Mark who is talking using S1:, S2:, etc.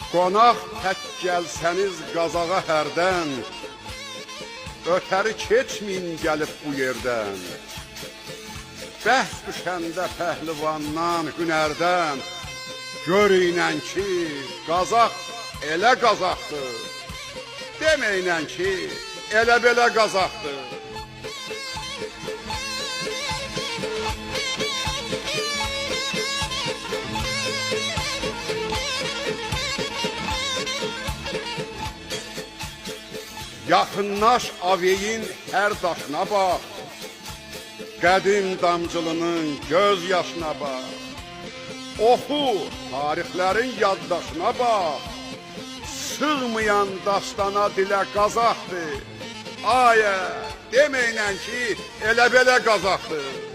S1: Qonaq tək gəlsəniz qazağa hərdən, ötəri keçməyin gəlib bu yerdən. Bəhs düşəndə pəhlivandan, hünərdən, görünən ki, qazaq elə qazaqdır. Deməyinən ki, elə belə qazaqdır. Yaxınlaş aveyin hər daşına bax, qədim damcılının göz yaşına bax. Oxu tarixlərin yaddaşına bax, sığmayan dastana dilə qazaqdır. Ayə, deməyinən ki, elə belə qazaqdır.